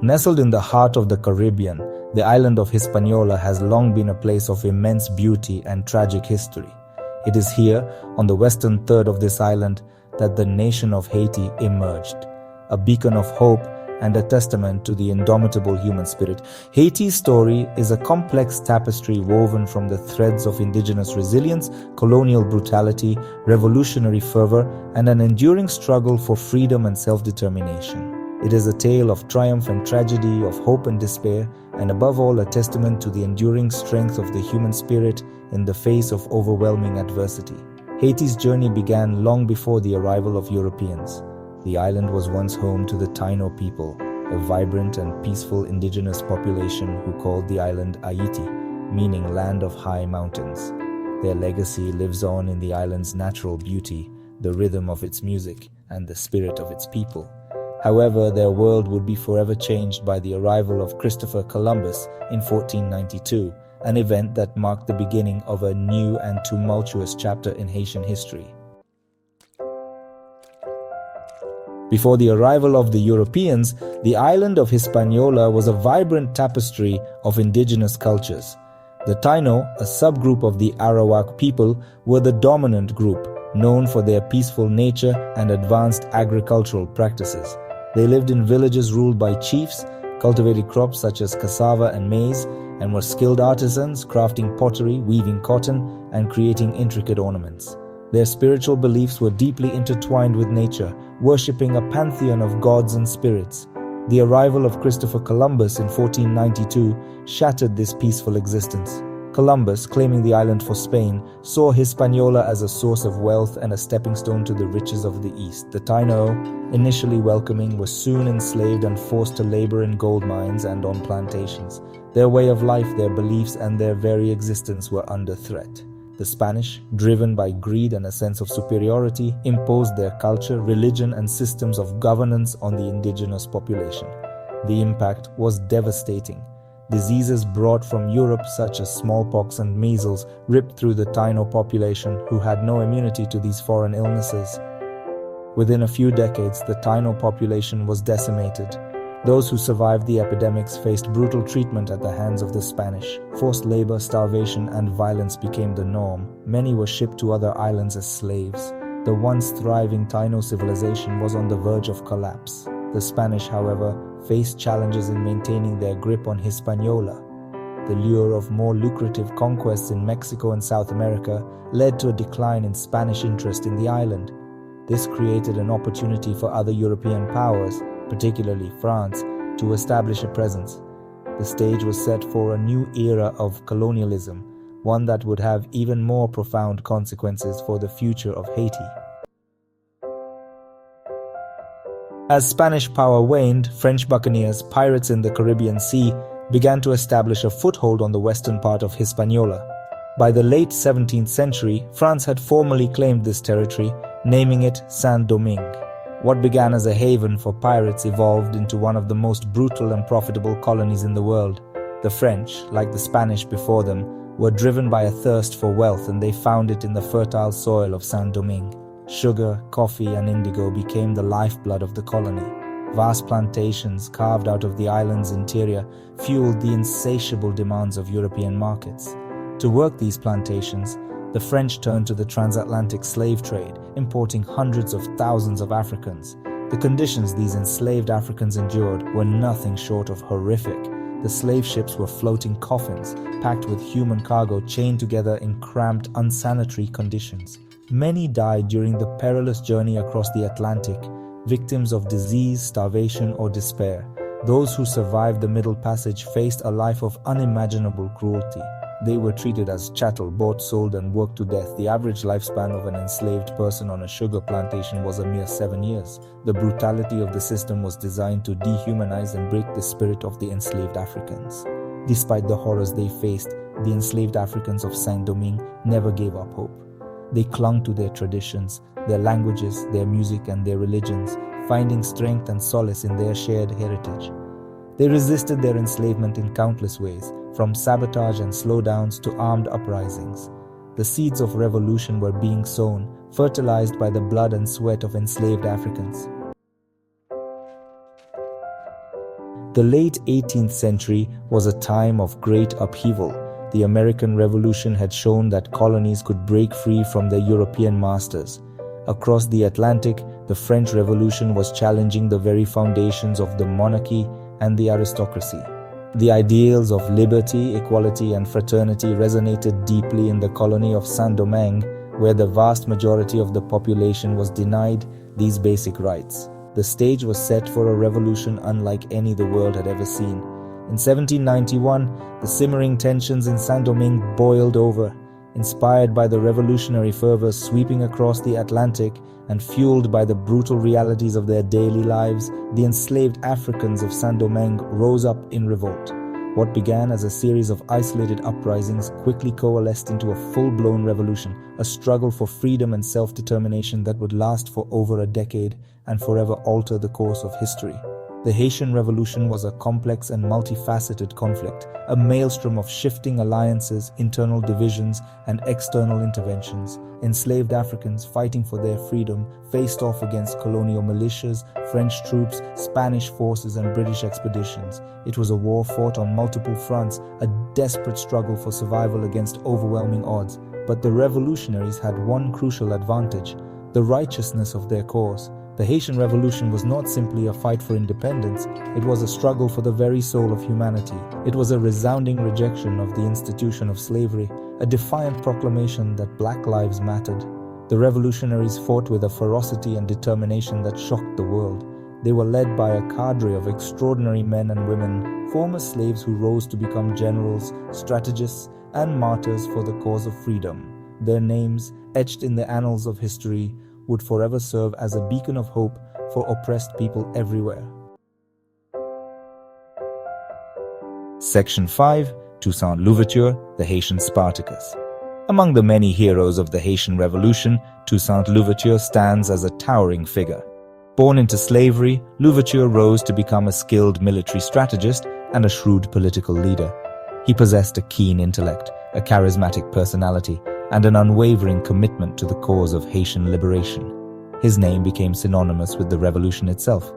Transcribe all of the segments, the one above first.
Nestled in the heart of the Caribbean, the island of Hispaniola has long been a place of immense beauty and tragic history. It is here, on the western third of this island, that the nation of Haiti emerged, a beacon of hope and a testament to the indomitable human spirit. Haiti's story is a complex tapestry woven from the threads of indigenous resilience, colonial brutality, revolutionary fervor, and an enduring struggle for freedom and self-determination. It is a tale of triumph and tragedy, of hope and despair, and above all a testament to the enduring strength of the human spirit in the face of overwhelming adversity. Haiti's journey began long before the arrival of Europeans. The island was once home to the Taino people, a vibrant and peaceful indigenous population who called the island Haiti, meaning land of high mountains. Their legacy lives on in the island's natural beauty, the rhythm of its music, and the spirit of its people. However, their world would be forever changed by the arrival of Christopher Columbus in 1492, an event that marked the beginning of a new and tumultuous chapter in Haitian history. Before the arrival of the Europeans, the island of Hispaniola was a vibrant tapestry of indigenous cultures. The Taino, a subgroup of the Arawak people, were the dominant group, known for their peaceful nature and advanced agricultural practices. They lived in villages ruled by chiefs, cultivated crops such as cassava and maize, and were skilled artisans, crafting pottery, weaving cotton, and creating intricate ornaments. Their spiritual beliefs were deeply intertwined with nature, worshipping a pantheon of gods and spirits. The arrival of Christopher Columbus in 1492 shattered this peaceful existence. Columbus, claiming the island for Spain, saw Hispaniola as a source of wealth and a stepping stone to the riches of the East. The Taino, initially welcoming, were soon enslaved and forced to labor in gold mines and on plantations. Their way of life, their beliefs, and their very existence were under threat. The Spanish, driven by greed and a sense of superiority, imposed their culture, religion, and systems of governance on the indigenous population. The impact was devastating. Diseases brought from Europe such as smallpox and measles ripped through the Taino population, who had no immunity to these foreign illnesses. Within a few decades, the Taino population was decimated. Those who survived the epidemics faced brutal treatment at the hands of the Spanish. Forced labor, starvation, and violence became the norm. Many were shipped to other islands as slaves. The once thriving Taino civilization was on the verge of collapse. The Spanish, however, faced challenges in maintaining their grip on Hispaniola. The lure of more lucrative conquests in Mexico and South America led to a decline in Spanish interest in the island. This created an opportunity for other European powers, particularly France, to establish a presence. The stage was set for a new era of colonialism, one that would have even more profound consequences for the future of Haiti. As Spanish power waned, French buccaneers, pirates in the Caribbean Sea, began to establish a foothold on the western part of Hispaniola. By the late 17th century, France had formally claimed this territory, naming it Saint-Domingue. What began as a haven for pirates evolved into one of the most brutal and profitable colonies in the world. The French, like the Spanish before them, were driven by a thirst for wealth, and they found it in the fertile soil of Saint-Domingue. Sugar, coffee, and indigo became the lifeblood of the colony. Vast plantations carved out of the island's interior fueled the insatiable demands of European markets. To work these plantations, the French turned to the transatlantic slave trade, importing hundreds of thousands of Africans. The conditions these enslaved Africans endured were nothing short of horrific. The slave ships were floating coffins, packed with human cargo chained together in cramped, unsanitary conditions. Many died during the perilous journey across the Atlantic, victims of disease, starvation, or despair. Those who survived the Middle Passage faced a life of unimaginable cruelty. They were treated as chattel, bought, sold, and worked to death. The average lifespan of an enslaved person on a sugar plantation was a mere 7 years. The brutality of the system was designed to dehumanize and break the spirit of the enslaved Africans. Despite the horrors they faced, the enslaved Africans of Saint-Domingue never gave up hope. They clung to their traditions, their languages, their music, and their religions, finding strength and solace in their shared heritage. They resisted their enslavement in countless ways, from sabotage and slowdowns to armed uprisings. The seeds of revolution were being sown, fertilized by the blood and sweat of enslaved Africans. The late 18th century was a time of great upheaval. The American Revolution had shown that colonies could break free from their European masters. Across the Atlantic, the French Revolution was challenging the very foundations of the monarchy and the aristocracy. The ideals of liberty, equality, and fraternity resonated deeply in the colony of Saint-Domingue, where the vast majority of the population was denied these basic rights. The stage was set for a revolution unlike any the world had ever seen. In 1791, the simmering tensions in Saint-Domingue boiled over. Inspired by the revolutionary fervor sweeping across the Atlantic and fueled by the brutal realities of their daily lives, the enslaved Africans of Saint-Domingue rose up in revolt. What began as a series of isolated uprisings quickly coalesced into a full-blown revolution, a struggle for freedom and self-determination that would last for over a decade and forever alter the course of history. The Haitian Revolution was a complex and multifaceted conflict, a maelstrom of shifting alliances, internal divisions, and external interventions. Enslaved Africans fighting for their freedom faced off against colonial militias, French troops, Spanish forces, and British expeditions. It was a war fought on multiple fronts, a desperate struggle for survival against overwhelming odds. But the revolutionaries had one crucial advantage: the righteousness of their cause. The Haitian Revolution was not simply a fight for independence, it was a struggle for the very soul of humanity. It was a resounding rejection of the institution of slavery, a defiant proclamation that black lives mattered. The revolutionaries fought with a ferocity and determination that shocked the world. They were led by a cadre of extraordinary men and women, former slaves who rose to become generals, strategists, and martyrs for the cause of freedom. Their names, etched in the annals of history, would forever serve as a beacon of hope for oppressed people everywhere. Section 5. Toussaint Louverture, the Haitian Spartacus. Among the many heroes of the Haitian Revolution, Toussaint Louverture stands as a towering figure. Born into slavery, Louverture rose to become a skilled military strategist and a shrewd political leader. He possessed a keen intellect, a charismatic personality, and an unwavering commitment to the cause of Haitian liberation. His name became synonymous with the revolution itself.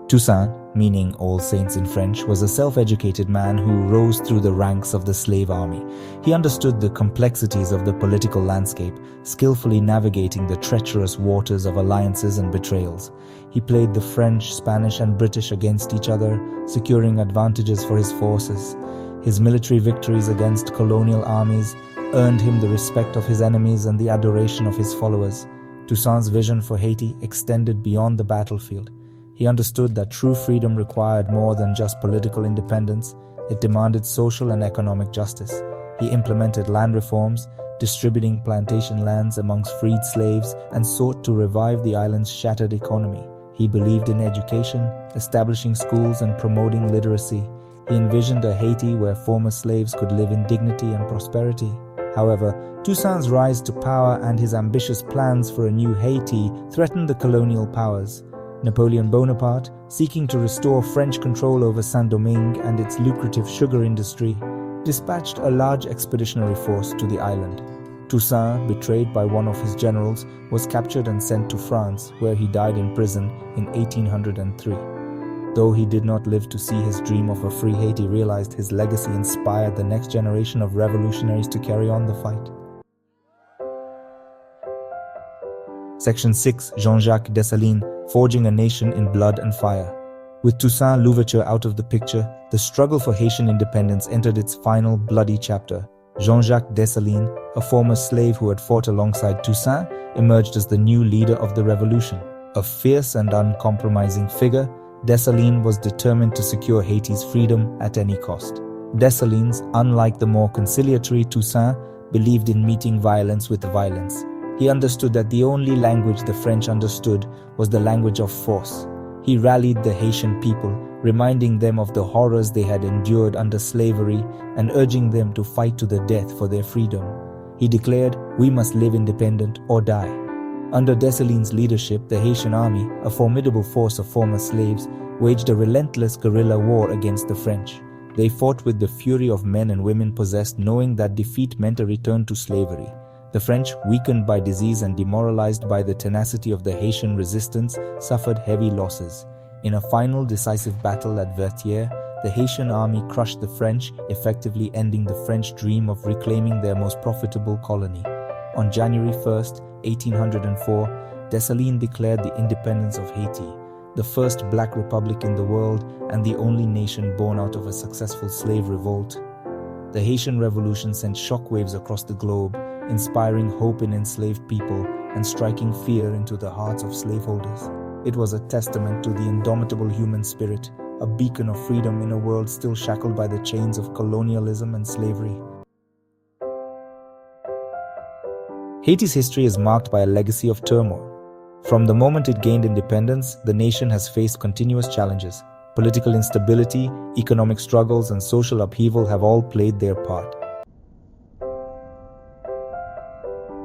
Toussaint, meaning All Saints in French, was a self-educated man who rose through the ranks of the slave army. He understood the complexities of the political landscape, skillfully navigating the treacherous waters of alliances and betrayals. He played the French, Spanish, and British against each other, securing advantages for his forces. His military victories against colonial armies earned him the respect of his enemies and the adoration of his followers. Toussaint's vision for Haiti extended beyond the battlefield. He understood that true freedom required more than just political independence. It demanded social and economic justice. He implemented land reforms, distributing plantation lands amongst freed slaves, and sought to revive the island's shattered economy. He believed in education, establishing schools and promoting literacy. He envisioned a Haiti where former slaves could live in dignity and prosperity. However, Toussaint's rise to power and his ambitious plans for a new Haiti threatened the colonial powers. Napoleon Bonaparte, seeking to restore French control over Saint-Domingue and its lucrative sugar industry, dispatched a large expeditionary force to the island. Toussaint, betrayed by one of his generals, was captured and sent to France, where he died in prison in 1803. Though he did not live to see his dream of a free Haiti realized, his legacy inspired the next generation of revolutionaries to carry on the fight. Section 6. Jean-Jacques Dessalines, forging a nation in blood and fire. With Toussaint Louverture out of the picture, the struggle for Haitian independence entered its final bloody chapter. Jean-Jacques Dessalines, a former slave who had fought alongside Toussaint, emerged as the new leader of the revolution. A fierce and uncompromising figure, Dessalines was determined to secure Haiti's freedom at any cost. Dessalines, unlike the more conciliatory Toussaint, believed in meeting violence with violence. He understood that the only language the French understood was the language of force. He rallied the Haitian people, reminding them of the horrors they had endured under slavery and urging them to fight to the death for their freedom. He declared, "We must live independent or die." Under Dessalines' leadership, the Haitian army, a formidable force of former slaves, waged a relentless guerrilla war against the French. They fought with the fury of men and women possessed, knowing that defeat meant a return to slavery. The French, weakened by disease and demoralized by the tenacity of the Haitian resistance, suffered heavy losses. In a final decisive battle at Vertières, the Haitian army crushed the French, effectively ending the French dream of reclaiming their most profitable colony. On January 1st, 1804, Dessalines declared the independence of Haiti, the first black republic in the world and the only nation born out of a successful slave revolt. The Haitian Revolution sent shockwaves across the globe, inspiring hope in enslaved people and striking fear into the hearts of slaveholders. It was a testament to the indomitable human spirit, a beacon of freedom in a world still shackled by the chains of colonialism and slavery. Haiti's history is marked by a legacy of turmoil. From the moment it gained independence, the nation has faced continuous challenges. Political instability, economic struggles, and social upheaval have all played their part.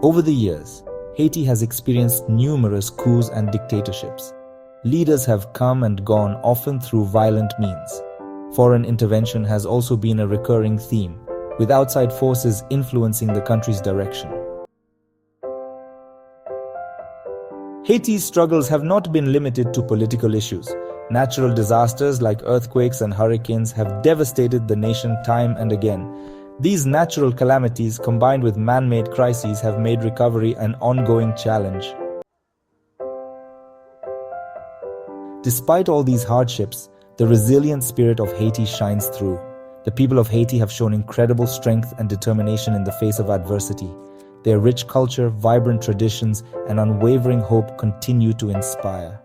Over the years, Haiti has experienced numerous coups and dictatorships. Leaders have come and gone, often through violent means. Foreign intervention has also been a recurring theme, with outside forces influencing the country's direction. Haiti's struggles have not been limited to political issues. Natural disasters like earthquakes and hurricanes have devastated the nation time and again. These natural calamities, combined with man-made crises, have made recovery an ongoing challenge. Despite all these hardships, the resilient spirit of Haiti shines through. The people of Haiti have shown incredible strength and determination in the face of adversity. Their rich culture, vibrant traditions, and unwavering hope continue to inspire.